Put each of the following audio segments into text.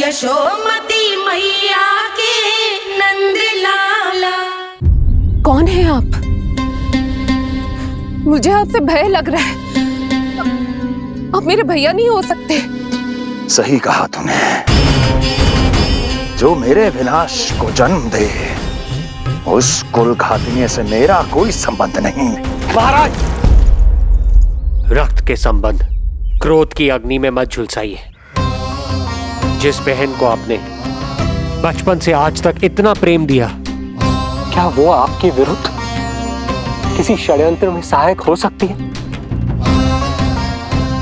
यशोमती मैया के नंद लाला। कौन है आप? मुझे आपसे भय लग रहा है। आप मेरे भैया नहीं हो सकते। सही कहा तूने। जो मेरे विनाश को जन्म दे उस कुल घातिनी से मेरा कोई संबंध नहीं। महाराज, रक्त के संबंध क्रोध की अग्नि में मत झुलसाइए। जिस बहन को आपने बचपन से आज तक इतना प्रेम दिया, क्या वो आपके विरुद्ध किसी षड्यंत्र में सहायक हो सकती है?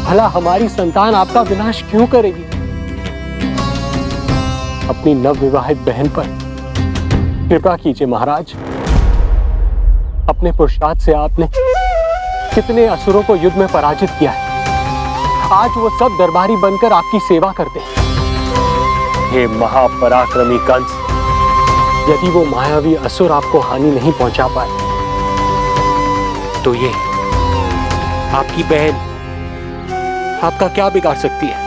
भला हमारी संतान आपका विनाश क्यों करेगी? अपनी नवविवाहित बहन पर कृपा कीजिए महाराज। अपने पुरुषार्थ से आपने कितने असुरों को युद्ध में पराजित किया है। आज वो सब दरबारी बनकर आपकी सेवा करते हैं। हे महापराक्रमी कंस, यदि वो मायावी असुर आपको हानि नहीं पहुंचा पाए तो ये आपकी बहन आपका क्या बिगाड़ सकती है?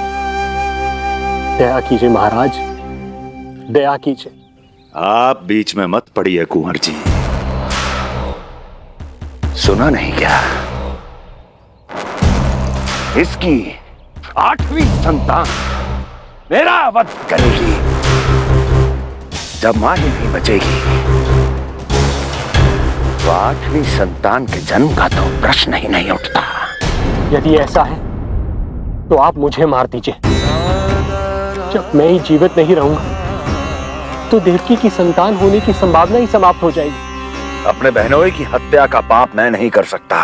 दया कीजिए महाराज, दया कीजिए। आप बीच में मत पड़िए कुंवर जी। सुना नहीं क्या? इसकी 8वीं संतान मेरा वध करेगी। जब मां ही नहीं बचेगी तो 8वीं संतान के जन्म का तो प्रश्न ही नहीं उठता। यदि ऐसा है तो आप मुझे मार दीजिए। जब मैं ही जीवित नहीं रहूंगा तो देवकी की संतान होने की संभावना ही समाप्त हो जाएगी। अपने बहनोई की हत्या का पाप मैं नहीं कर सकता।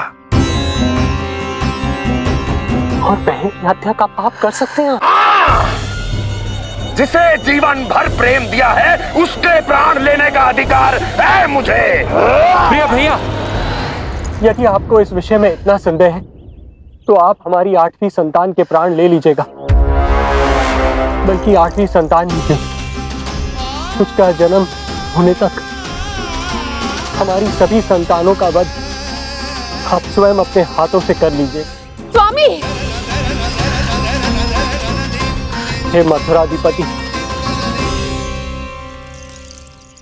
और बहन की हत्या का पाप कर सकते हैं? जिसे जीवन भर प्रेम दिया है उसके प्राण लेने का अधिकार है मुझे। प्रिय भैया, यदि आपको इस विषय में इतना संदेह है तो आप हमारी 8वीं संतान के प्राण ले लीजिएगा। बल्कि 8वीं संतान ही नहीं, उसका जन्म होने तक हमारी सभी संतानों का वध आप स्वयं अपने हाथों से कर लीजिए। स्वामी! हे मथुराधिपति,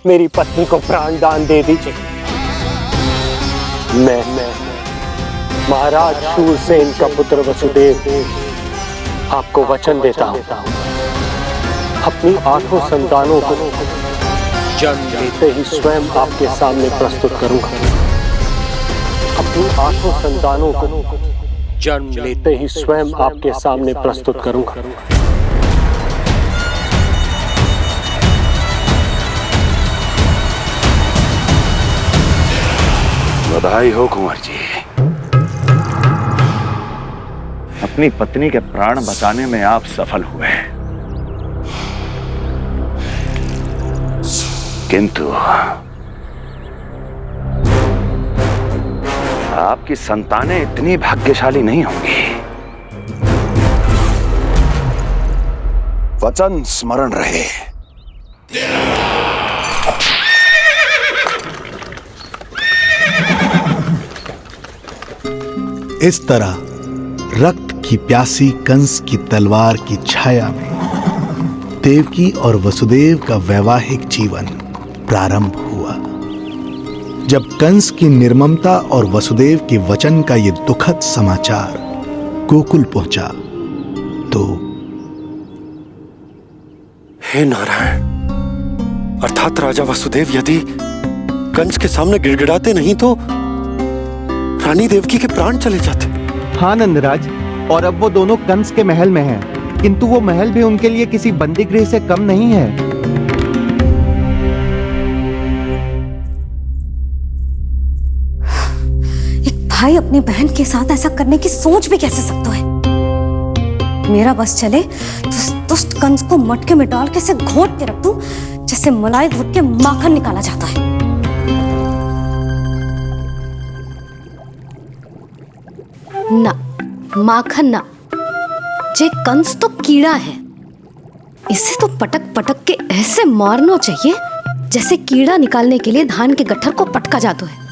मेरी पत्नी को प्राण दान दे दीजिए। मैं महाराज शूरसेन का पुत्र वसुदेव आपको वचन देता हूं, अपनी 8 संतानों को जन्म लेते ही स्वयं आपके सामने प्रस्तुत करूंगा। अपनी 8 संतानों को जन्म लेते ही स्वयं आपके सामने प्रस्तुत करूंगा। बधाई हो कुंवर जी। अपनी पत्नी के प्राण बचाने में आप सफल हुए, किंतु आपकी संतानें इतनी भाग्यशाली नहीं होंगी। वचन स्मरण रहे। इस तरह रक्त की प्यासी कंस की तलवार की छाया में देवकी और वसुदेव का वैवाहिक जीवन प्रारंभ हुआ। जब कंस की निर्ममता और वसुदेव के वचन का ये दुखद समाचार गोकुल पहुंचा तो हे नारायण, अर्थात राजा वसुदेव यदि कंस के सामने गिड़गिड़ाते नहीं तो रानी देवकी के प्राण चले जाते। हाँ नंदराज, और अब वो दोनों कंस के महल में हैं, किंतु वो महल भी उनके लिए किसी बंदी गृह से कम नहीं है। एक भाई अपनी बहन के साथ ऐसा करने की सोच भी कैसे सकता है? मेरा बस चले तो उस दुष्ट कंस को मटके में डाल के इसे घोंट के रख दूं, जैसे मलाई घोट के माखन निकाला जाता है। ना, माखन ना, जे कंस तो कीड़ा है। इसे तो पटक पटक के ऐसे मारना चाहिए जैसे कीड़ा निकालने के लिए धान के गट्ठर को पटका जाता है।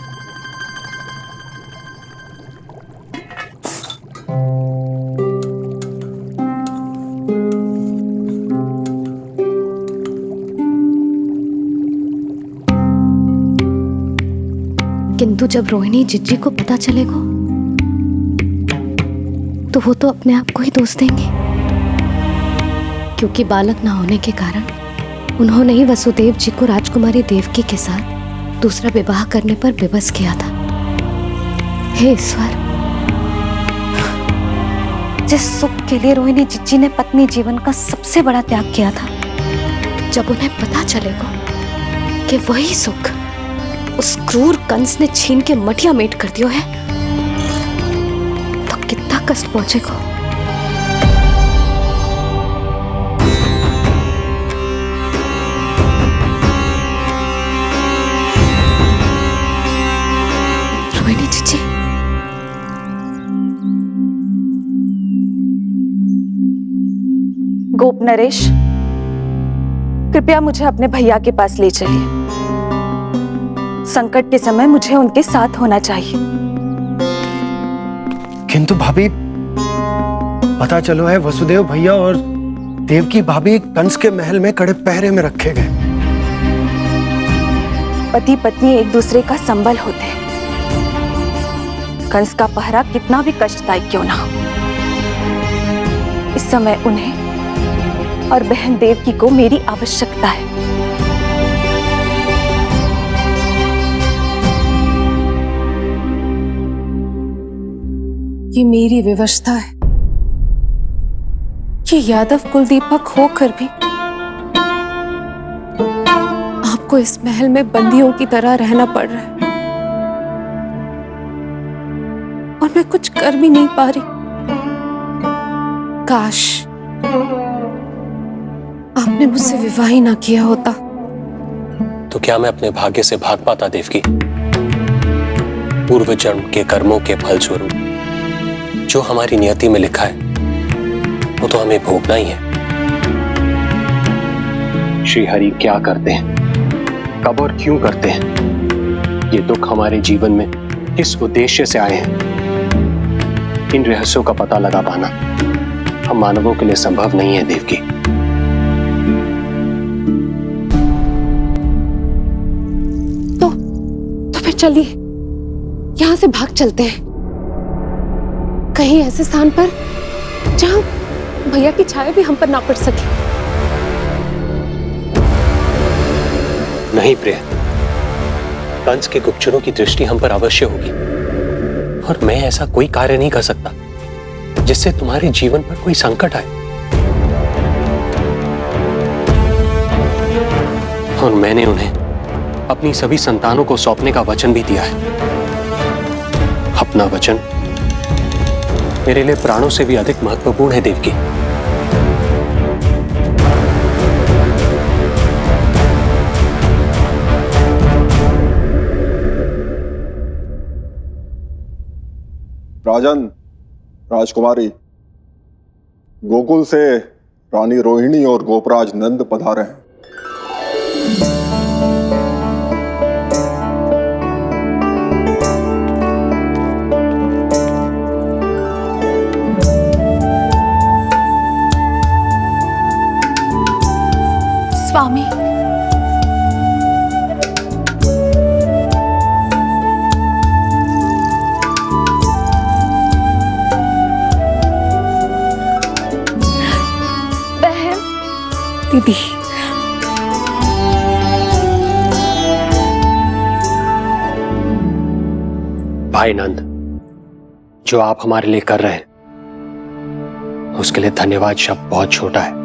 किंतु जब रोहिणी जिज्जी को पता चलेगा तो वो तो अपने आप को ही दोष देंगे, क्योंकि बालक ना होने के कारण उन्होंने ही वसुदेव जी को राजकुमारी देवकी के साथ दूसरा विवाह करने पर विवश किया था। हे ईश्वर, जिस सुख के लिए रोहिणी जिज्जी ने पत्नी जीवन का सबसे बड़ा त्याग किया था, जब उन्हें पता चलेगा कि वही सुख उस क्रूर कंस ने छीन के मटिया मेट कर दिया है, तो कितना कष्ट पहुंचेगा। रोहिणी जीजी, गोप नरेश, कृपया मुझे अपने भैया के पास ले चलिए। संकट के समय मुझे उनके साथ होना चाहिए। किंतु भाभी, पता चलो है वसुदेव भैया और देवकी भाभी कंस के महल में कड़े पहरे में रखे गए। पति पत्नी एक दूसरे का संबल होते हैं। कंस का पहरा कितना भी कष्टदायक क्यों ना हो, इस समय उन्हें और बहन देवकी को मेरी आवश्यकता है। ये मेरी विवशता है। ये यादव कुलदीपक होकर भी आपको इस महल में बंदियों की तरह रहना पड़ रहा है, और मैं कुछ कर भी नहीं पा रही। काश आपने मुझसे विवाह ही ना किया होता। तो क्या मैं अपने भाग्य से भाग पाता देवकी? पूर्व जन्म के कर्मों के फलस्वरूप जो हमारी नियति में लिखा है वो तो हमें भोगना ही है। श्री हरि क्या करते हैं, कब और क्यों करते हैं, ये दुख हमारे जीवन में किस उद्देश्य से आए हैं, इन रहस्यों का पता लगा पाना हम मानवों के लिए संभव नहीं है देवकी। तो फिर चलिए यहां से भाग चलते हैं, कहीं ऐसे स्थान पर जहां भैया की छाया भी हम पर ना पड़ सके। नहीं प्रिय, कंस के गुप्तचरों की दृष्टि हम पर अवश्य होगी, और मैं ऐसा कोई कार्य नहीं कर सकता जिससे तुम्हारे जीवन पर कोई संकट आए। और मैंने उन्हें अपनी सभी संतानों को सौंपने का वचन भी दिया है। अपना वचन मेरे लिए प्राणों से भी अधिक महत्वपूर्ण है देवकी। राजन, राजकुमारी, गोकुल से रानी रोहिणी और गोपराज नंद पधारे हैं। स्वामी, बहन, दीदी, भाई नंद, जो आप हमारे लिए कर रहे हैं उसके लिए धन्यवाद शब्द बहुत छोटा है।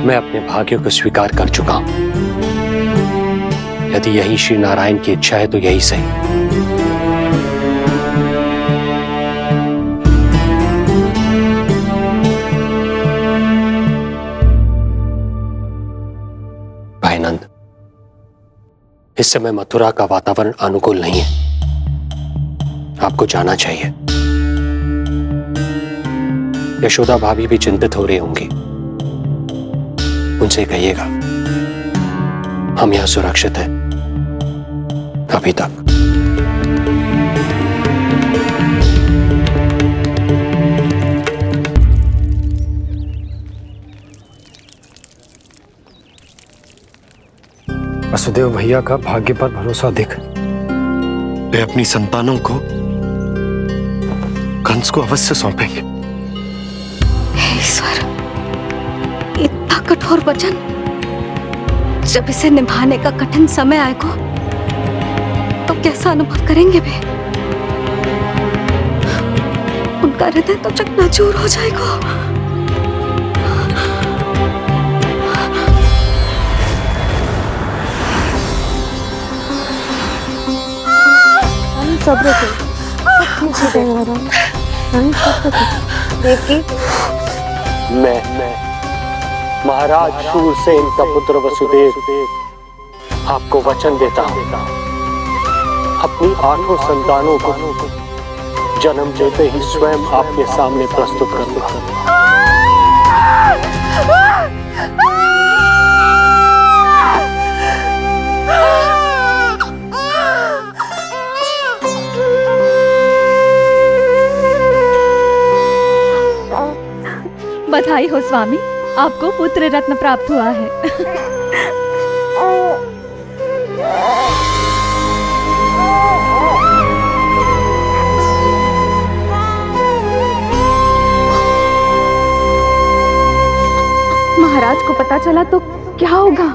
मैं अपने भाग्य को स्वीकार कर चुका हूं। यदि यही श्री नारायण की इच्छा है तो यही सही। भाई नंद, इस समय मथुरा का वातावरण अनुकूल नहीं है, आपको जाना चाहिए। यशोदा भाभी भी चिंतित हो रही होंगी, उनसे कहिएगा हम यहां सुरक्षित हैं अभी तक। वसुदेव भैया का भाग्य पर भरोसा देख वे अपनी संतानों को कंस को अवश्य सौंपेंगे। हे ईश्वर, इतना कठोर वचन, जब इसे निभाने का कठिन समय आएगा तो कैसा अनुभव करेंगे वे? उनका हृदय तो चकनाचूर हो जाएगा। सब्र से सब ठीक हो जाएगा। देवकी, मैं महाराज शूरसेन का पुत्र वसुदेव आपको वचन देता हूं, अपनी 8 संतानों को जन्म देते ही स्वयं आपके सामने प्रस्तुत कर दूंगा। बधाई हो स्वामी, आपको पुत्र रत्न प्राप्त हुआ है। महाराज को पता चला तो क्या होगा?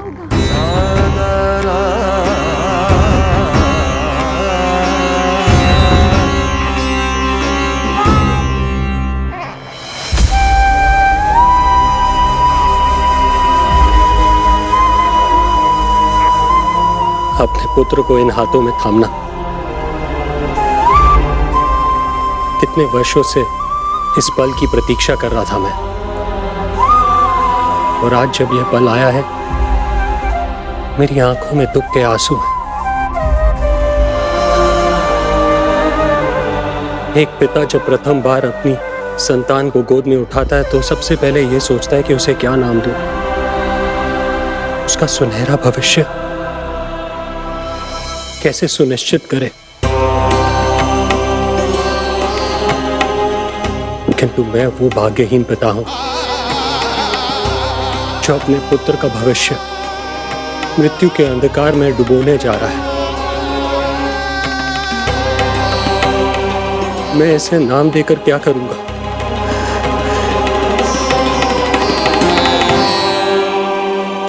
अपने पुत्र को इन हाथों में थामना। कितने वर्षों से इस पल की प्रतीक्षा कर रहा था मैं, और आज जब यह पल आया है, मेरी आंखों में दुख के आंसू हैं। एक पिता जब प्रथम बार अपनी संतान को गोद में उठाता है तो सबसे पहले यह सोचता है कि उसे क्या नाम दूं, उसका सुनहरा भविष्य कैसे सुनिश्चित करे। किंतु मैं वो भाग्यहीन पिता हूं जो अपने पुत्र का भविष्य मृत्यु के अंधकार में डुबोने जा रहा है। मैं इसे नाम देकर क्या करूंगा?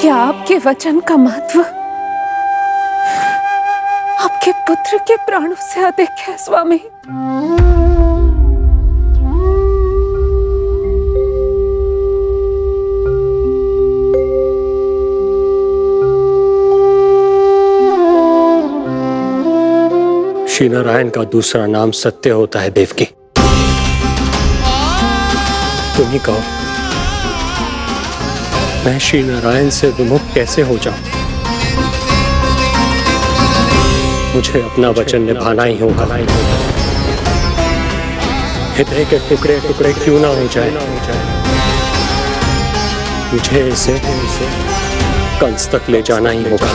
क्या आपके वचन का महत्व आपके पुत्र के प्राणों से अधिक है स्वामी? श्री नारायण का दूसरा नाम सत्य होता है देवकी। तुम ही कहो, मैं श्री नारायण से विमुख कैसे हो जाऊं? मुझे अपना वचन निभाना ही होगा। हृदय के टुकड़े टुकड़े क्यों ना हो जाए, मुझे इसे कंस तक ले जाना ही होगा।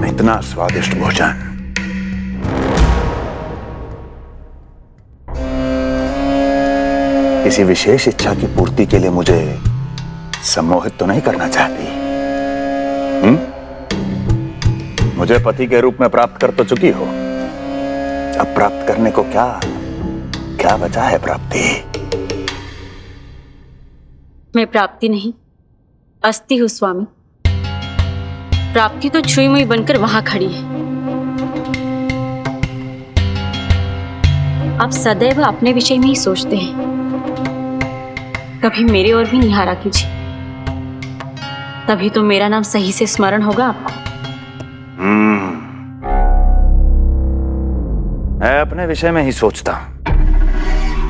इतना स्वादिष्ट भोजन किसी विशेष इच्छा की पूर्ति के लिए मुझे सम्मोहित तो नहीं करना चाहती? मुझे पति के रूप में प्राप्त कर तो चुकी हो, अब प्राप्त करने को क्या क्या बचा है? प्राप्ति? मैं प्राप्ति नहीं, अस्थि हूं स्वामी। प्राप्ति तो छुई मुई बनकर वहां खड़ी है। आप सदैव अपने विषय में ही सोचते हैं, कभी मेरे ओर भी निहारा कीजिए, तभी तो मेरा नाम सही से स्मरण होगा आपको। मैं अपने विषय में ही सोचता हूं,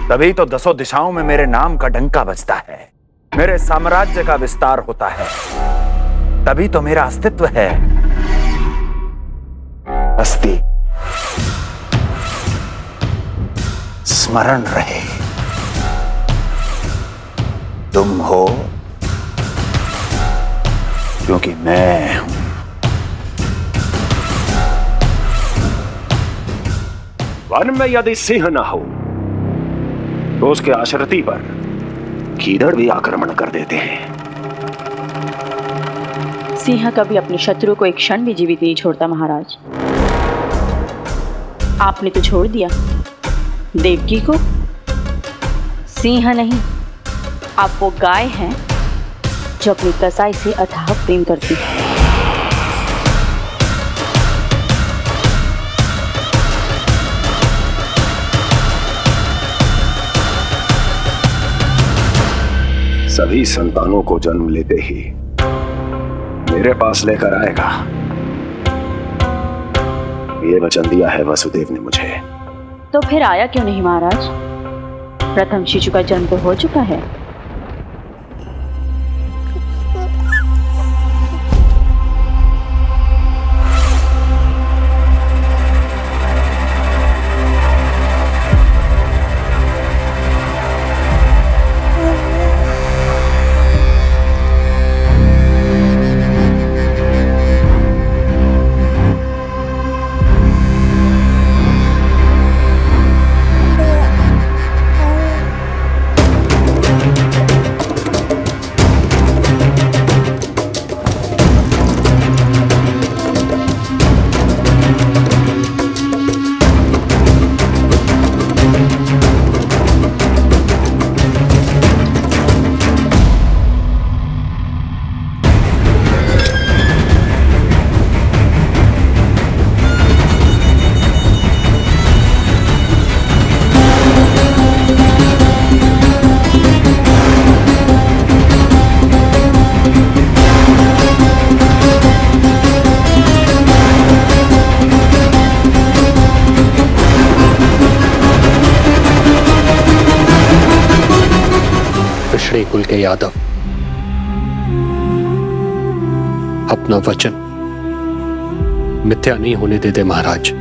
तभी तो 10 दिशाओं में मेरे नाम का डंका बजता है, मेरे साम्राज्य का विस्तार होता है, तभी तो मेरा अस्तित्व है। अस्थि स्मरण रहे, तुम हो क्योंकि मैं हूं। वन में यदि सिंह न हो तो उसके आश्रिति पर गीदड़ भी आक्रमण कर देते हैं। सिंह कभी अपने शत्रु को एक क्षण भी जीवित नहीं छोड़ता महाराज। आपने तो छोड़ दिया देवकी को। सिंह नहीं, आप वो गाय हैं जो अपनी कसाई से अथाह प्रेम करती है। सभी संतानों को जन्म लेते ही मेरे पास लेकर आएगा, ये वचन दिया है वसुदेव ने मुझे। तो फिर आया क्यों नहीं महाराज? प्रथम शिशु का जन्म तो हो चुका है। कुल के यादव अपना वचन मिथ्या नहीं होने देते महाराज।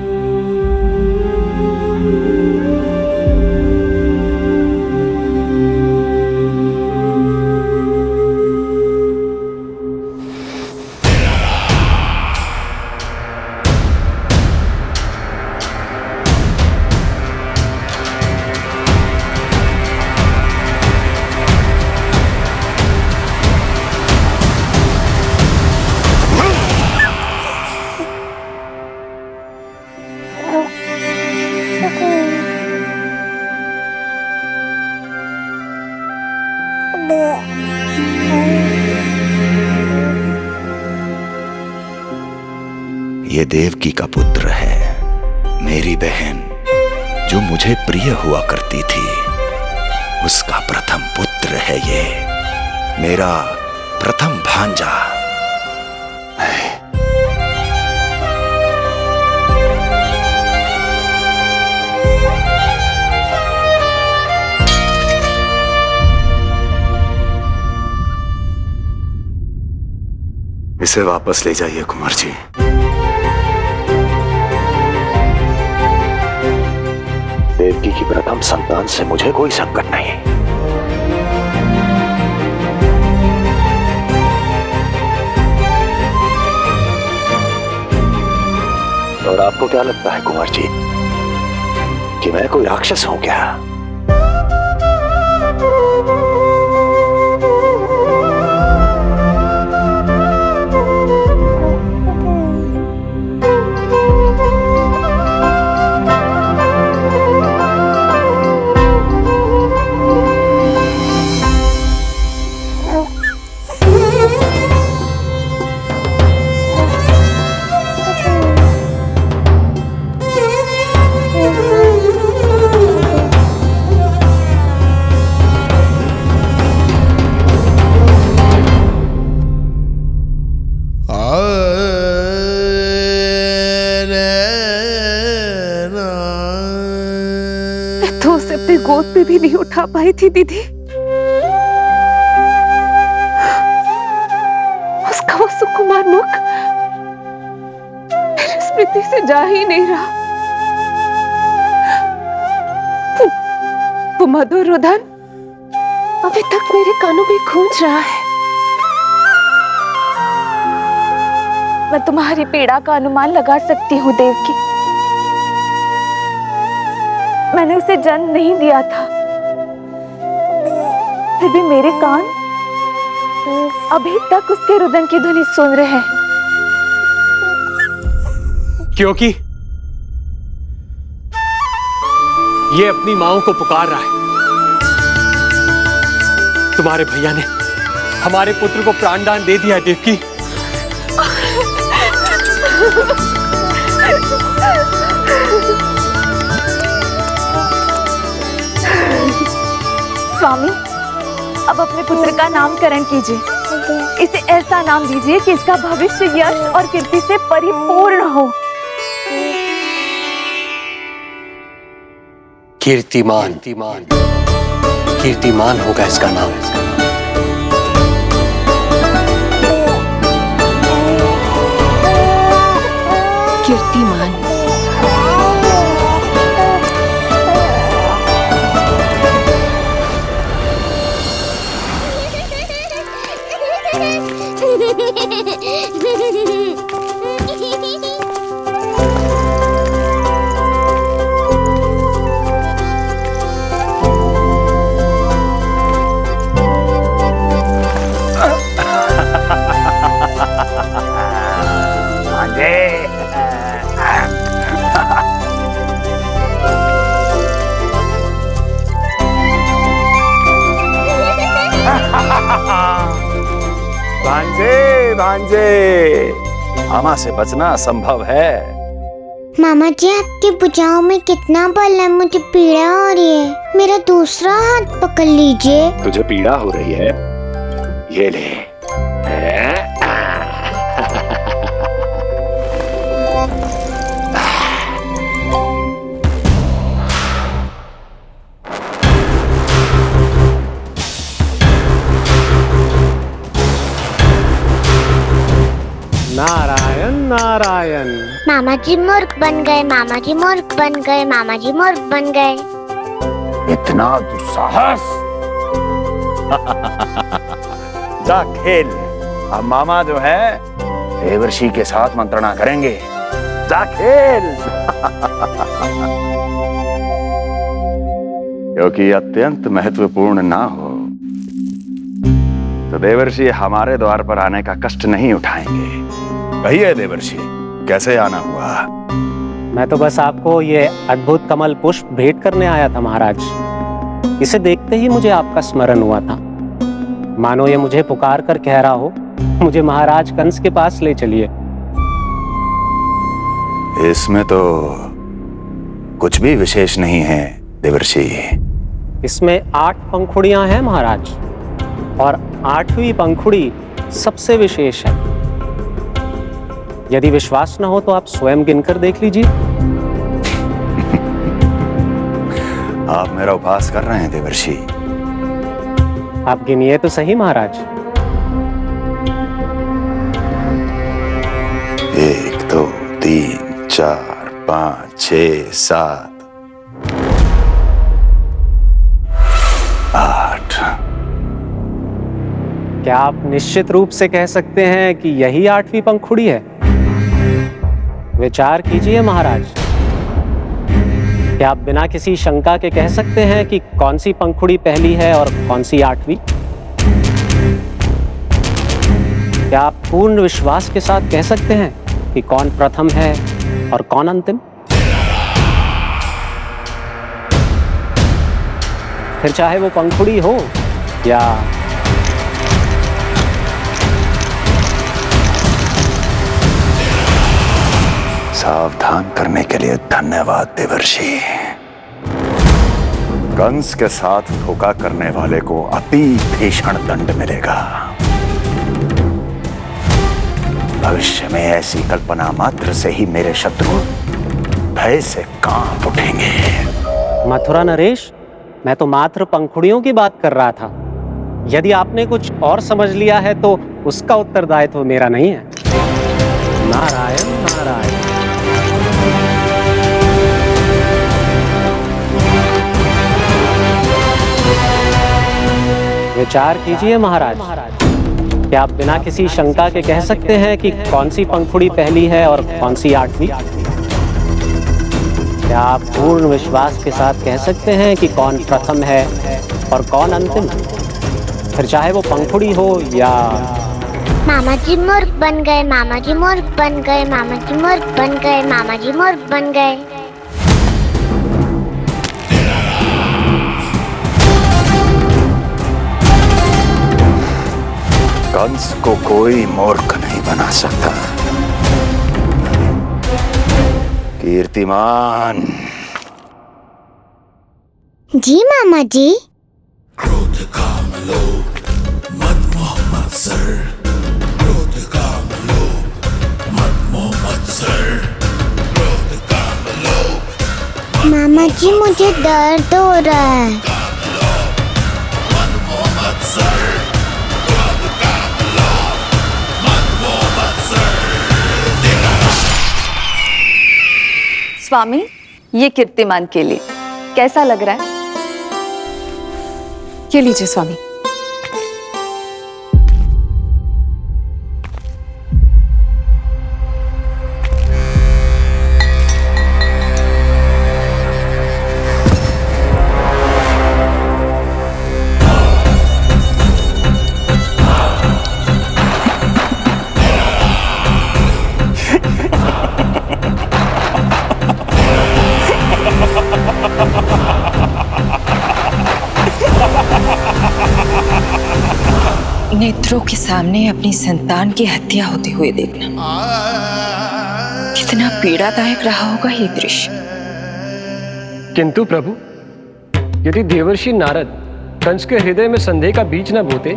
ये देवकी का पुत्र है, मेरी बहन जो मुझे प्रिय हुआ करती थी, उसका प्रथम पुत्र है ये, मेरा प्रथम भांजा। इसे वापस ले जाइए कुंवर जी। देवकी की प्रथम संतान से मुझे कोई संकट नहीं। और आपको क्या लगता है कुंवर जी कि मैं कोई राक्षस हूं क्या? तो उसे अपनी गोद पे भी नहीं उठा पाई थी दीदी। उसका वो सुकुमार मुख मेरी स्मृति से जा ही नहीं रहा। वो मधुर रुदन अभी तक मेरे कानों में गूंज रहा है। मैं तुम्हारी पीड़ा का अनुमान लगा सकती हूँ देवकी। मैंने उसे जन्म नहीं दिया था, फिर भी मेरे कान अभी तक उसके रुदन की ध्वनि सुन रहे हैं। क्योंकि ये अपनी माओ को पुकार रहा है। तुम्हारे भैया ने हमारे पुत्र को प्राणदान दे दिया देवकी। स्वामी, अब अपने पुत्र का नामकरण कीजिए। इसे ऐसा नाम दीजिए कि इसका भविष्य यश और कीर्ति से परिपूर्ण हो। कीर्तिमान कीर्तिमान होगा इसका नाम। कीर्तिमान। भांजे भांजे, मामा से बचना असंभव है। मामा जी, आपकी भुजाओं में कितना बल है, मुझे पीड़ा हो रही है। मेरा दूसरा हाथ पकड़ लीजिए। तुझे पीड़ा हो रही है? ये ले। नारायण नारायण। मामा जी मूर्ख बन गए, मामा जी मूर्ख बन गए, मामा जी मूर्ख बन गए। इतना दुस्साहस! जा खेल। अब मामा जो है देवर्षि के साथ मंत्रणा करेंगे। जा खेल। क्योंकि अत्यंत महत्वपूर्ण ना हो तो देवर्षि हमारे द्वार पर आने का कष्ट नहीं उठाएंगे। कहिए देवर्षि, कैसे आना हुआ? मैं तो बस आपको ये अद्भुत कमल पुष्प भेंट करने आया था महाराज। इसे देखते ही मुझे आपका स्मरण हुआ था। मानो ये मुझे पुकार कर कह रहा हो, मुझे महाराज कंस के पास ले चलिए। इसमें तो कुछ भी विशेष नहीं है देवर्षि। इसमें 8 पंखुड़ियां हैं महाराज, और 8वीं पंखुड़ी सबसे विशेष है। यदि विश्वास न हो तो आप स्वयं गिनकर देख लीजिए। आप मेरा उपहास कर रहे हैं देवर्षि। आप गिनिए तो सही महाराज। 1 2 3 4 5 6 7 8। क्या आप निश्चित रूप से कह सकते हैं कि यही 8वीं पंखुड़ी है? विचार कीजिए महाराज। क्या आप बिना किसी शंका के कह सकते हैं कि कौन सी पंखुड़ी पहली है और कौन सी 8वीं? क्या आप पूर्ण विश्वास के साथ कह सकते हैं कि कौन प्रथम है और कौन अंतिम? फिर चाहे वो पंखुड़ी हो या सावधान करने के लिए धन्यवाद देवर्षि। कंस के साथ धोखा करने वाले को अति भीषण दंड मिलेगा। भविष्य में ऐसी कल्पना मात्र से ही मेरे शत्रु भय से कांप उठेंगे। मथुरा नरेश, मैं तो मात्र पंखुड़ियों की बात कर रहा था। यदि आपने कुछ और समझ लिया है तो उसका उत्तरदायित्व मेरा नहीं है। नारायण नारायण। विचार कीजिए महाराज। क्या आप बिना किसी शंका के कह सकते हैं कि कौन सी पंखुड़ी पहली है और कौन सी आठवीं? क्या आप पूर्ण विश्वास के साथ कह सकते हैं कि कौन प्रथम है और कौन अंतिम? फिर चाहे वो पंखुड़ी हो या... मामा जी मूर्ख बन गए, मामा जी मूर्ख बन गए, मामा जी मूर्ख बन गए, मामा जी मूर्ख बन गए। कंस को कोई मूर्ख नहीं बना सकता। कीर्तिमान। जी मामा जी। क्रोध काम लोभ मद मोह मत्सर, क्रोध काम लोभ मद मोह मत्सर, क्रोध काम लोभ। मामा जी मुझे दर्द हो रहा है। मद मोह मत्सर, क्रोध काम लोभ मद मोह मत्सर। स्वामी, ये कीर्तिमान के लिए कैसा लग रहा है? ये लीजिए स्वामी। नेत्रों के सामने अपनी संतान की हत्या होते हुए देखना कितना पीड़ादायक रहा होगा ये दृश्य। किंतु प्रभु, यदि देवर्षि नारद कंस के हृदय में संदेह का बीज न बोते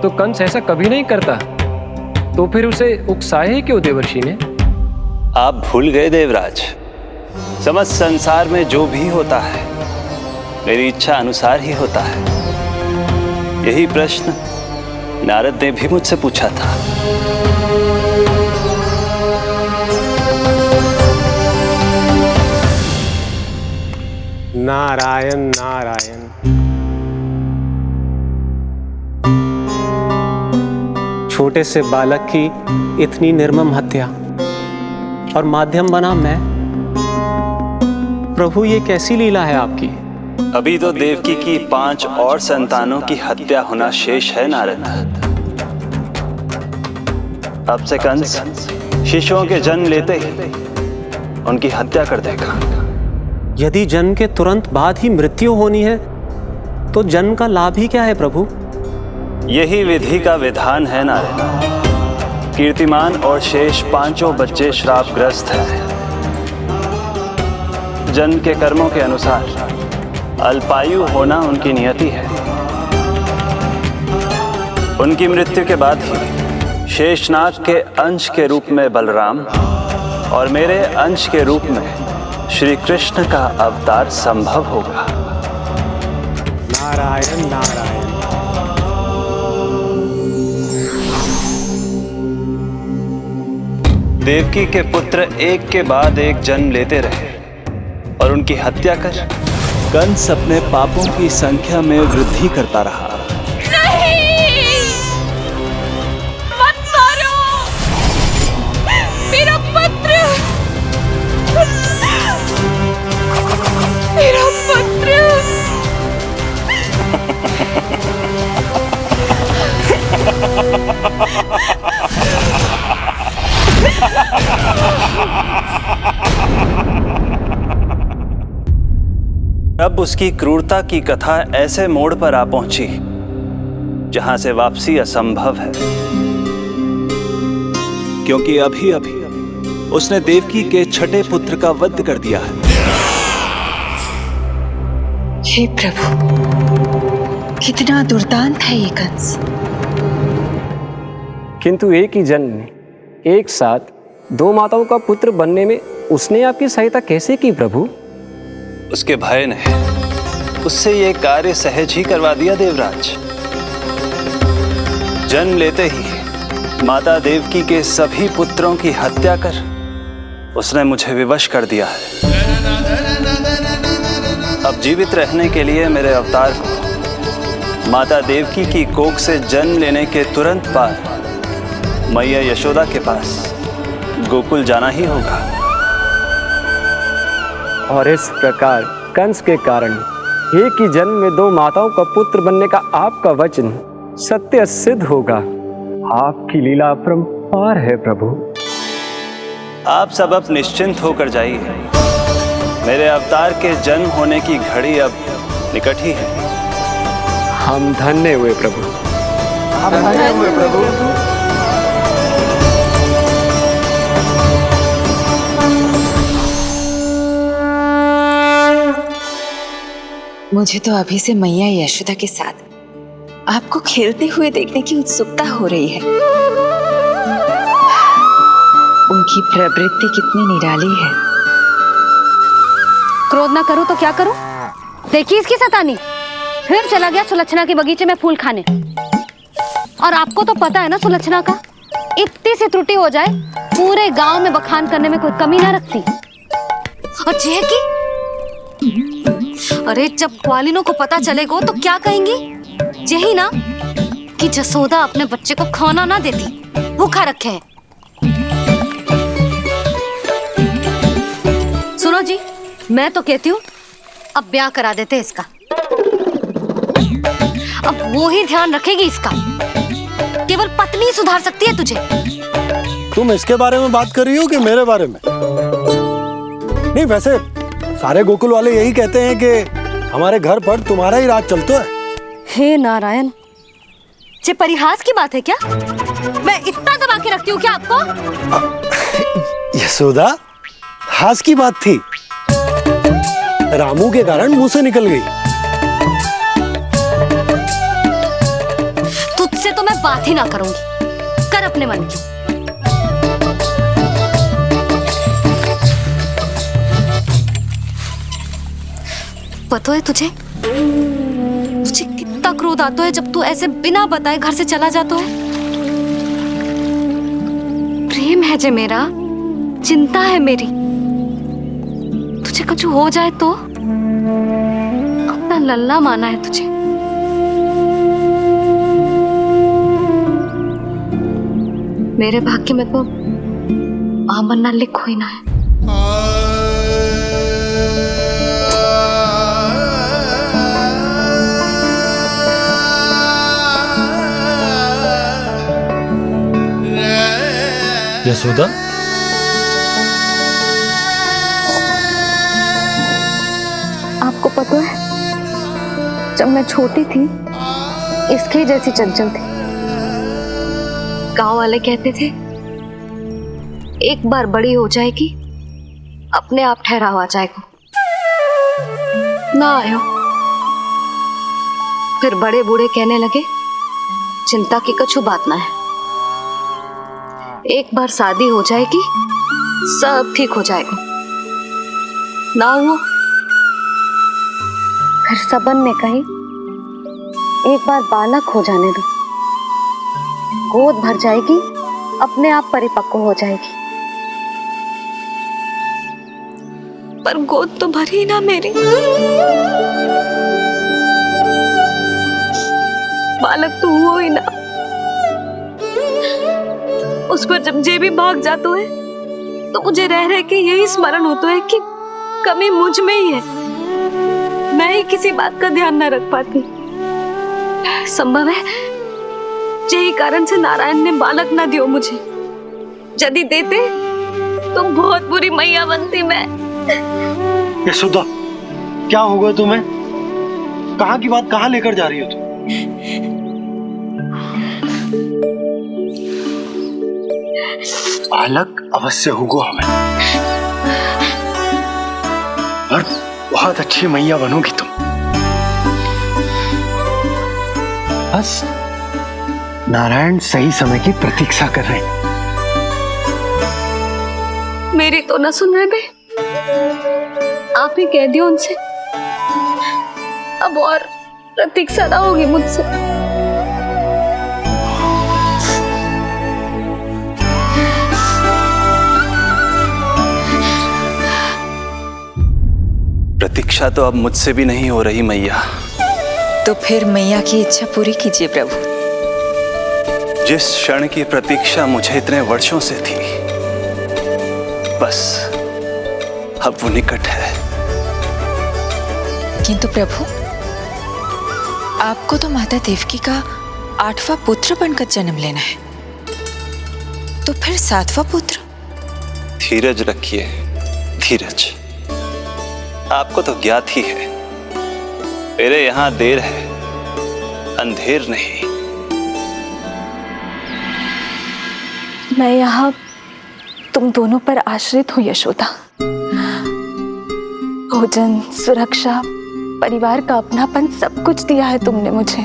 तो कंस ऐसा कभी नहीं करता। तो फिर उसे उकसाए ही क्यों देवर्षि ने? आप भूल गए देवराज, समस्त संसार में जो भी होता है मेरी इच्छा अनुसार ही होता है। यही प्रश्न नारद ने भी मुझसे पूछा था। नारायण नारायण। छोटे से बालक की इतनी निर्मम हत्या और माध्यम बना मैं। प्रभु, ये कैसी लीला है आपकी? अभी तो देवकी की 5 और संतानों की हत्या होना शेष है नारद। अब से कंस शिशुओं के जन्म लेते ही उनकी हत्या कर देगा। यदि जन्म के तुरंत बाद ही मृत्यु होनी है तो जन्म का लाभ ही क्या है प्रभु? यही विधि का विधान है नारद। कीर्तिमान और शेष 5 बच्चे श्रापग्रस्त हैं। जन्म के कर्मों के अनुसार अल्पायु होना उनकी नियति है। उनकी मृत्यु के बाद ही शेषनाग के अंश के रूप में बलराम और मेरे अंश के रूप में श्री कृष्ण का अवतार संभव होगा। नारायण नारायण। देवकी के पुत्र एक के बाद एक जन्म लेते रहे और उनकी हत्या कर कंस अपने पापों की संख्या में वृद्धि करता रहा। नहीं! मत मारो! मेरा पुत्र! मेरा पुत्र! अब उसकी क्रूरता की कथा ऐसे मोड़ पर आ पहुंची जहां से वापसी असंभव है, क्योंकि अभी अभी उसने देवकी के छठे पुत्र का वध कर दिया है। हे प्रभु, कितना दुर्दांत है ये कंस। किंतु एक ही जन्म में एक साथ 2 माताओं का पुत्र बनने में उसने आपकी सहायता कैसे की प्रभु? उसके भय ने उससे ये कार्य सहज ही करवा दिया देवराज। जन्म लेते ही माता देवकी के सभी पुत्रों की हत्या कर उसने मुझे विवश कर दिया है। अब जीवित रहने के लिए मेरे अवतार को माता देवकी की कोख से जन्म लेने के तुरंत बाद मैया यशोदा के पास गोकुल जाना ही होगा। और इस प्रकार कंस के कारण एक ही जन्म में 2 माताओं का पुत्र बनने का आपका वचन सत्य सिद्ध होगा। आपकी लीला अपरंपार है प्रभु। आप सब अब निश्चिंत होकर जाइए। मेरे अवतार के जन्म होने की घड़ी अब निकट ही है। हम धन्य हुए प्रभु। हम धन्य हुए प्रभु। मुझे तो अभी से मैया यशोदा के साथ आपको खेलते हुए देखने की उत्सुकता हो रही है। उनकी प्रवृत्ति कितनी निराली है। क्रोध ना करूं तो क्या करूं? देखिए इसकी शैतानी, फिर चला गया सुलक्षणा के बगीचे में फूल खाने। और आपको तो पता है ना सुलक्षणा का, इतनी सी त्रुटि हो जाए पूरे गांव में बखान करने में कोई कमी ना रखती। और जे की अरे जब ग्वालिनों को पता चलेगा तो क्या कहेंगी? यही ना कि जसोदा अपने बच्चे को खाना ना देती, भूखा रखे है। सुनो जी, मैं तो कहती हूँ अब ब्याह करा देते इसका। अब वो ही ध्यान रखेगी इसका। केवल पत्नी सुधार सकती है तुझे। तुम इसके बारे में बात कर रही हो कि मेरे बारे में? नहीं, वैसे सारे गोकुल वाले यही कहते हैं कि हमारे घर पर तुम्हारा ही राज चलता है। हे नारायण, ये परिहास की बात है क्या? मैं इतना दबा के रखती हूँ क्या आपको? यशोदा, हास की बात थी। रामू के कारण मुंह से निकल गई। तुझसे तो मैं बात ही ना करूंगी। कर अपने मन की। पता है तुझे कितना क्रोध आता है जब तू ऐसे बिना बताए घर से चला जाता है। प्रेम है जे मेरा, चिंता है मेरी। तुझे कुछ हो जाए तो अपना लल्ला माना है तुझे। मेरे भाग्य में तो आमन्ना लिखो ही ना है। यशोदा, आपको पता है जब मैं छोटी थी इसके जैसी चंचल थी। गांव वाले कहते थे एक बार बड़ी हो जाएगी अपने आप ठहराव आ जाएगा। ना आयो। फिर बड़े बूढ़े कहने लगे चिंता की कछु बात ना है, एक बार शादी हो जाएगी सब ठीक हो जाएगा। ना हुआ। फिर सबन ने कही एक बार बालक हो जाने दो, गोद भर जाएगी अपने आप परिपक्व हो जाएगी। पर गोद तो भरी ना मेरी। बालक तो हुआ ही ना। उस पर जब जे भी भाग जाता है तो मुझे रह रह के यही स्मरण होता है कि कमी मुझ में ही है। मैं ही किसी बात का ध्यान न रख पाती। संभव है यही कारण से नारायण ने बालक ना दियो मुझे। यदि देते तो बहुत बुरी मैया बनती मैं। यशोदा, क्या होगा तुम्हें? कहाँ की बात कहाँ लेकर जा रही हो तुम? बालक अवश्य होगा हमें, और बहुत अच्छी मैया बनोगी तुम। बस नारायण सही समय की प्रतीक्षा कर रहे हैं। मेरी तो ना सुन रहे बे। आप ही कह दियो उनसे, अब और प्रतीक्षा ना होगी मुझसे। प्रतीक्षा तो अब मुझसे भी नहीं हो रही मैया। तो फिर मैया की इच्छा पूरी कीजिए प्रभु। जिस क्षण की प्रतीक्षा मुझे इतने वर्षों से थी, बस अब वो निकट है। किंतु प्रभु, आपको तो माता देवकी का 8वां पुत्र बनकर जन्म लेना है, तो फिर 7वां पुत्र? धीरज रखिए, धीरज। आपको तो ज्ञात ही है, मेरे यहां देर है, अंधेर नहीं। मैं यहाँ तुम दोनों पर आश्रित हूँ यशोदा। भोजन, सुरक्षा, परिवार का अपनापन सब कुछ दिया है तुमने मुझे,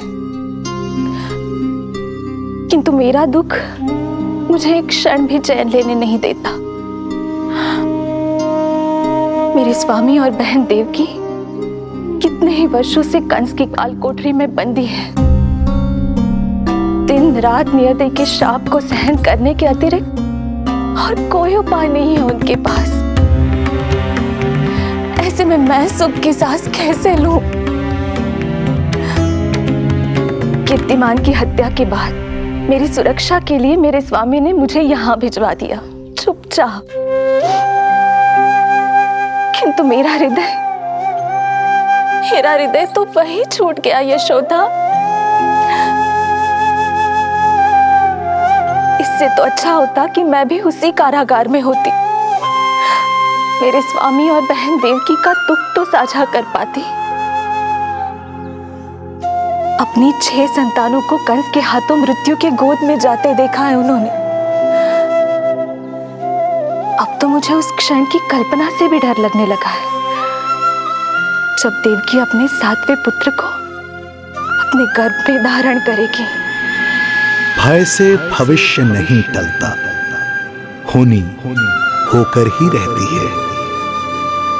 किंतु मेरा दुख मुझे एक क्षण भी चैन लेने नहीं देता। मेरे स्वामी और बहन देवकी कितने ही वर्षों से कंस की काल कोठरी में बंदी है। दिन रात नियति के शाप को सहन करने के अतिरिक्त और कोई उपाय नहीं है उनके पास। ऐसे में मैं सुख की सांस कैसे लूं? कीर्तिमान की हत्या के बाद मेरी सुरक्षा के लिए मेरे स्वामी ने मुझे यहाँ भिजवा दिया, चुपचाप। किंतु मेरा हृदय तो वही छूट गया यशोदा। इससे तो अच्छा होता कि मैं भी उसी कारागार में होती, मेरे स्वामी और बहन देवकी का दुख तो साझा कर पाती। अपनी 6 संतानों को कंस के हाथों मृत्यु के गोद में जाते देखा है उन्होंने। अब तो मुझे उस क्षण की कल्पना से भी डर लगने लगा है, जब देवकी अपने 7वें पुत्र को अपने गर्भ में धारण करेगी। भय से भविष्य नहीं टलता, होनी होकर ही रहती है।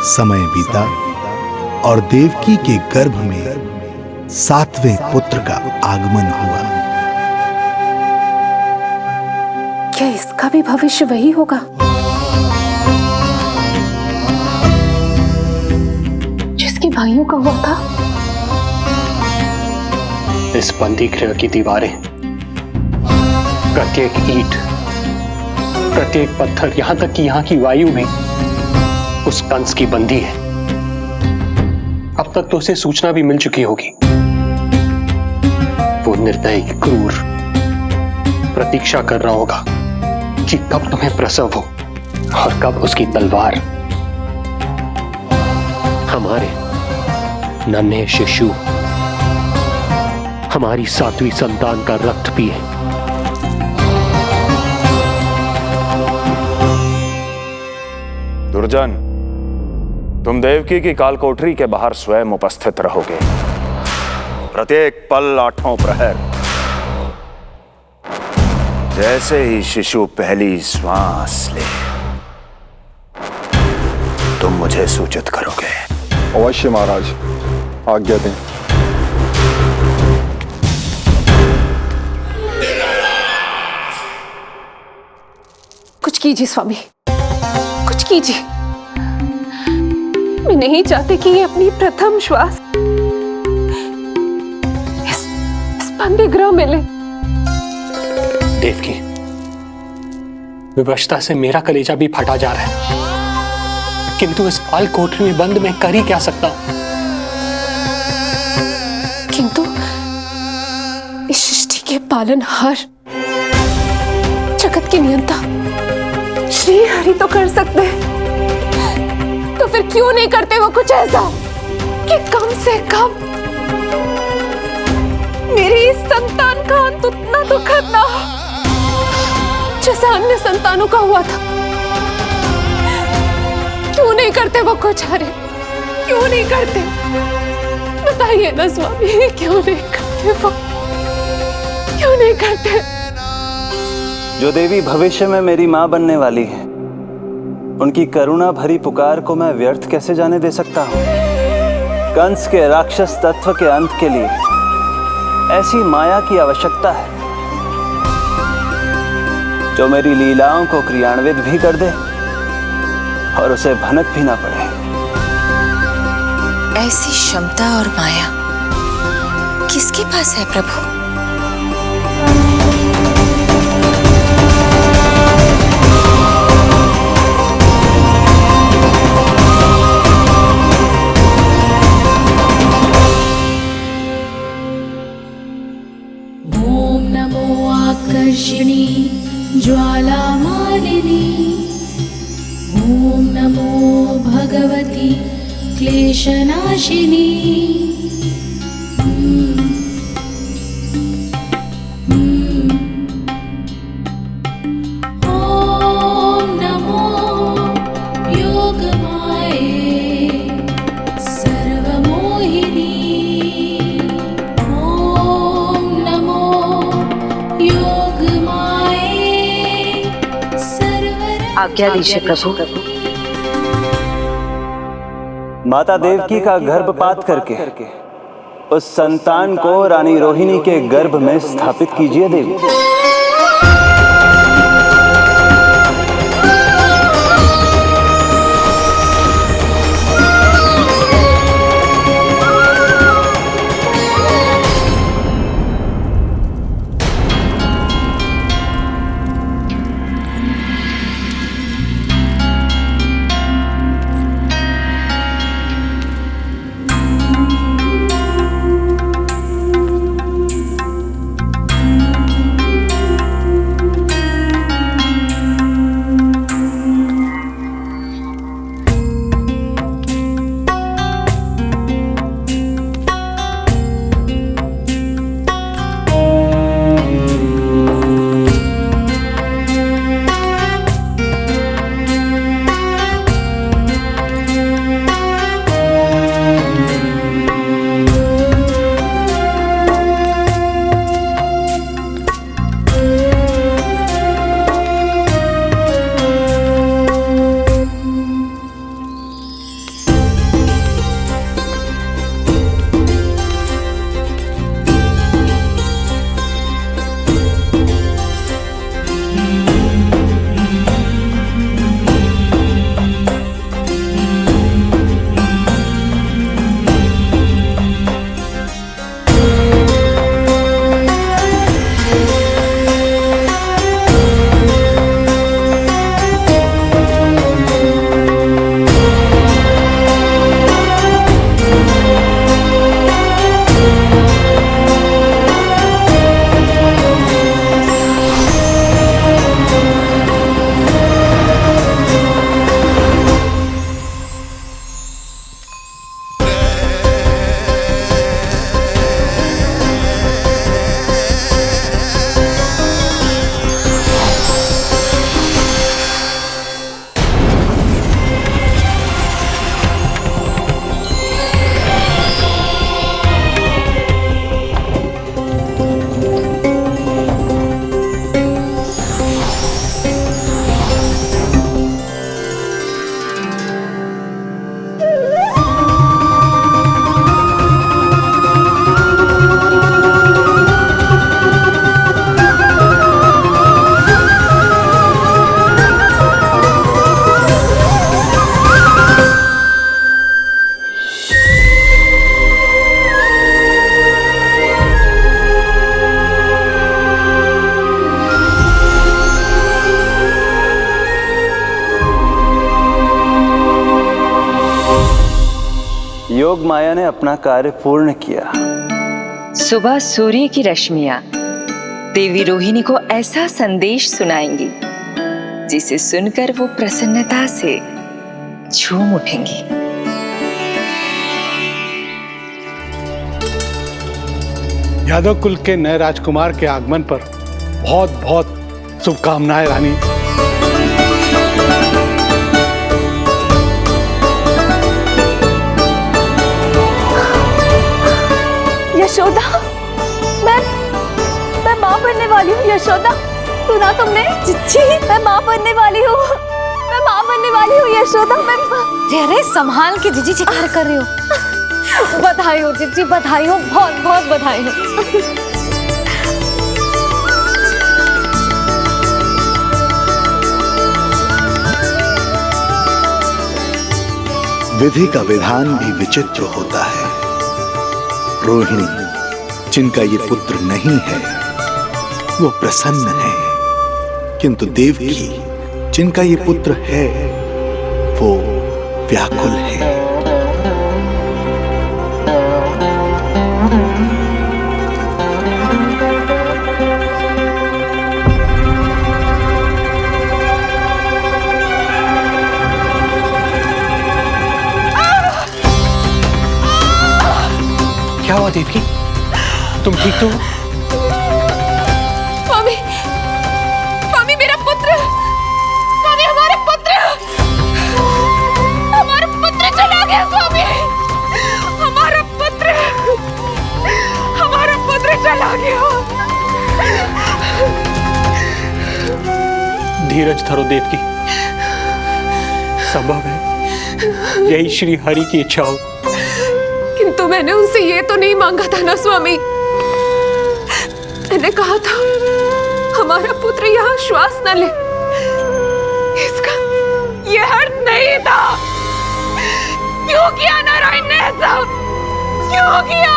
समय बीता और देवकी के गर्भ में 7वें पुत्र का आगमन हुआ। क्या इसका भी भविष्य वही होगा जिसके भाइयों का हुआ था? इस बंदी गृह की दीवारें, प्रत्येक ईंट, प्रत्येक पत्थर, यहां तक कि यहां की वायु भी उस कंस की बंदी है। अब तक तो उसे सूचना भी मिल चुकी होगी। वो निर्दयी, क्रूर प्रतीक्षा कर रहा होगा कि कब तुम्हें प्रसव हो और कब उसकी तलवार हमारे नन्हे शिशु, हमारी 7वीं संतान का रक्त पिए। दुर्जन, तुम देवकी की काल कोठरी के बाहर स्वयं उपस्थित रहोगे, प्रत्येक पल 8वां प्रहर। जैसे ही शिशु पहली श्वास ले, तुम मुझे सूचित करोगे। अवश्य महाराज, आज्ञा दें। कुछ कीजिए स्वामी, कुछ कीजिए। मैं नहीं चाहती कि ये अपनी प्रथम श्वास इस बंदी गृह में ले। देवकी, विवशता से मेरा कलेजा भी फटा जा रहा है, किंतु इस काल कोठरी में बंद मैं कर ही क्या सकता हूं? किंतु इस सृष्टि के पालनहार, जगत के नियंता श्री हरि तो कर सकते हैं, तो फिर क्यों नहीं करते वो कुछ ऐसा कि कम से कम मेरी इस संतान का अंत उतना दुखद ना हो जैसा अन्य संतानों का हुआ था। क्यों नहीं करते वो कुछ? अरे क्यों नहीं करते? बताइए ना स्वामी, क्यों नहीं करते वो? क्यों नहीं करते? जो देवी भविष्य में मेरी मां बनने वाली है, उनकी करुणा भरी पुकार को मैं व्यर्थ कैसे जाने दे सकता हूं? कंस के राक्षस तत्व के अंत के लिए ऐसी माया की आवश्यकता है जो मेरी लीलाओं को क्रियान्वित भी कर दे और उसे भनक भी ना पड़े। ऐसी क्षमता और माया किसके पास है प्रभु? ॐ नमो आकर्षिणी ज्वालामालिनी ॐ नमो भगवती क्लेशनाशिनी ॐ नमो योगमाये सर्वमोहिनी ॐ नमो योगमाये आज्ञा दीजिए प्रभु। माता देवकी का गर्भपात करके उस संतान को रानी रोहिणी के गर्भ में स्थापित कीजिए देवी। योग माया ने अपना कार्य पूर्ण किया। सुबह सूर्य की रश्मियां देवी रोहिणी को ऐसा संदेश सुनाएंगी जिसे सुनकर वो प्रसन्नता से झूम उठेंगी। यादव कुल के नए राजकुमार के आगमन पर बहुत बहुत शुभकामनाएं रानी। यशोदा, मैं माँ बनने वाली हूँ। यशोदा, सुना तुमने? चिच्ची, मैं माँ बनने वाली हूँ। मैं माँ बनने वाली हूँ यशोदा। मैं अरे संभाल के जीजी चिकार कर रही हो। बधाई हो चिच्ची, बधाई हो, बहुत बहुत बधाई हो। विधि का विधान भी विचित्र होता है। रोहिणी, जिनका ये पुत्र नहीं है वो प्रसन्न है, किंतु देवकी जिनका ये पुत्र है वो व्याकुल है। क्या हुआ देवकी? तुम ठीक तो हो? स्वामी, स्वामी मेरा पुत्र, स्वामी हमारा पुत्र चला गया। स्वामी हमारा पुत्र चला गया। धीरज धरो देवकी, संभव है यही श्री हरि की इच्छा हो। किंतु मैंने उनसे ये तो नहीं मांगा था ना स्वामी। मैंने कहा था हमारा पुत्र यहाँ श्वास न ले, इसका ये अर्थ नहीं था। क्यों किया नारायण ने ऐसा? क्यों किया?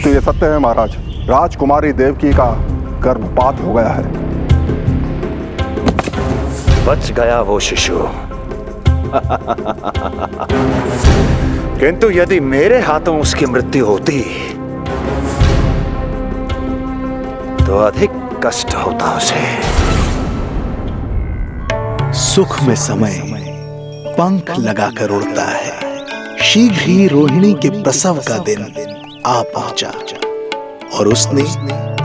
तो ये सत्य है महाराज, राजकुमारी देवकी का गर्भपात हो गया है। बच गया वो शिशु। किंतु यदि मेरे हाथों उसकी मृत्यु होती तो अधिक कष्ट होता उसे। सुख में समय पंख लगाकर उड़ता है। शीघ्र ही रोहिणी के प्रसव का दिन आ पहुंचा और उसने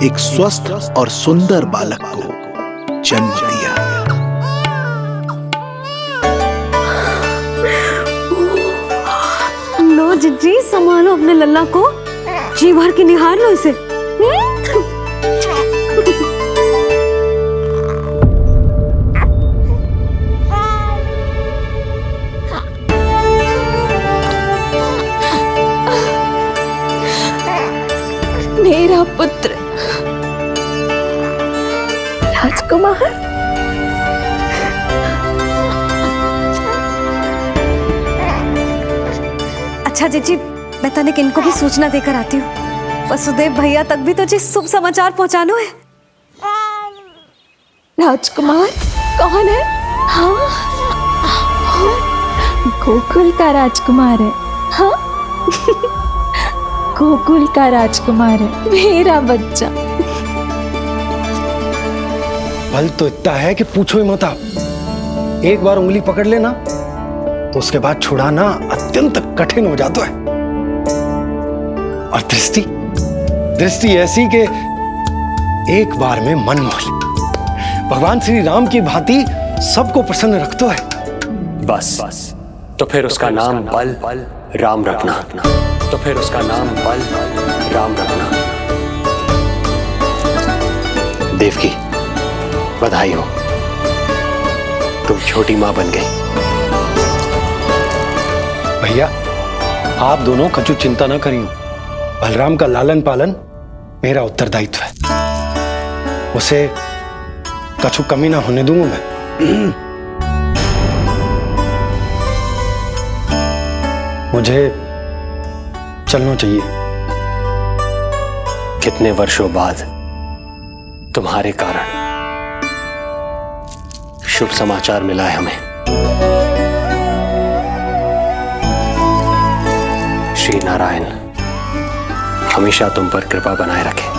एक स्वस्थ और सुंदर बालक को जन्म दिया। लो जिज्जी, संभालो अपने लल्ला को, जी भर के निहार लो इसे। मेरा पुत्र राजकुमार। अच्छा जीजी, मैं तनिक इनको भी सूचना देकर आती हूँ। वसुदेव भैया तक भी तुझे शुभ समाचार पहुंचाना है। राजकुमार कौन है? हाँ, गोकुल का राजकुमार है। हाँ गोकुल का राजकुमार है, मेरा बच्चा। बल तो इतना है कि पूछो ही मत आप। एक बार उंगली पकड़ लेना तो उसके बाद छुड़ाना अत्यंत कठिन हो जाता है। और दृष्टि ऐसी कि एक बार में मन मोह ले। भगवान श्री राम की भांति सबको प्रसन्न रखतो है। बस तो फिर उसका नाम बल राम रखना। तो फिर उसका नाम बल राम रखना। देवकी, बधाई हो, तुम छोटी मां बन गई। भैया, आप दोनों कछु चिंता न करियो। बलराम का लालन पालन मेरा उत्तरदायित्व है। उसे कछु कमी ना होने दूंगा मैं। मुझे चलना चाहिए। कितने वर्षों बाद तुम्हारे कारण शुभ समाचार मिला है हमें। श्री नारायण हमेशा तुम पर कृपा बनाए रखे।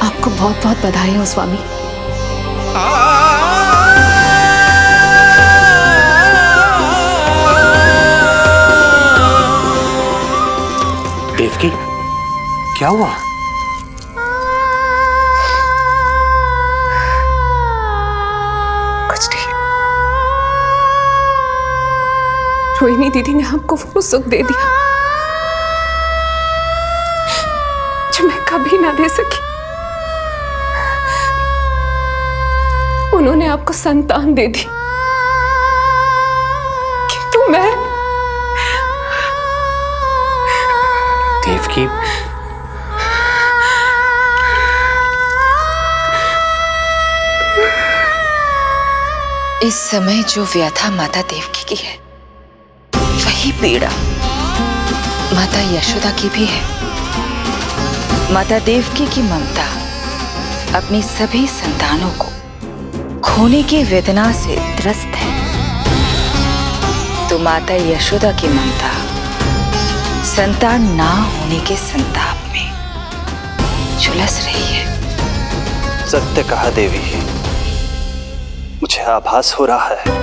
आपको बहुत बहुत बधाई हो स्वामी। देवकी, क्या हुआ? कुछ नहीं। रोहिणी दीदी ने हमको वो सुख दे दिया जो मैं कभी ना दे सकी। उन्होंने आपको संतान दे दी, किंतु मैं देवकी, इस समय जो व्यथा माता देवकी की है, वही पीड़ा माता यशोदा की भी है। माता देवकी की ममता अपनी सभी संतानों को खोने की वेदना से त्रस्त है, तो माता यशोदा की ममता संतान ना होने के संताप में झुलस रही है। सत्य कहा देवी, मुझे आभास हो रहा है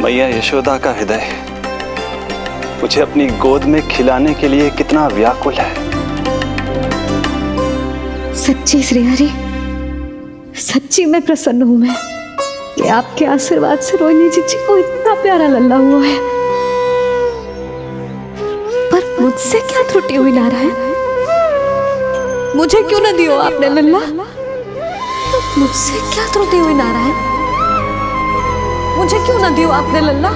मैया यशोदा का हृदय मुझे अपनी गोद में खिलाने के लिए कितना व्याकुल है। सच्ची श्रीहरि, सच्ची में प्रसन्न हूं मैं कि आपके आशीर्वाद से रोहिणी जी को इतना प्यारा लल्ला हुआ है। पर मुझसे क्या त्रुटि हुई नारायण? मुझे क्यों न दियो आपने लल्ला? मुझसे क्या त्रुटि हुई नारायण? मुझे क्यों न दियो आपने लल्ला?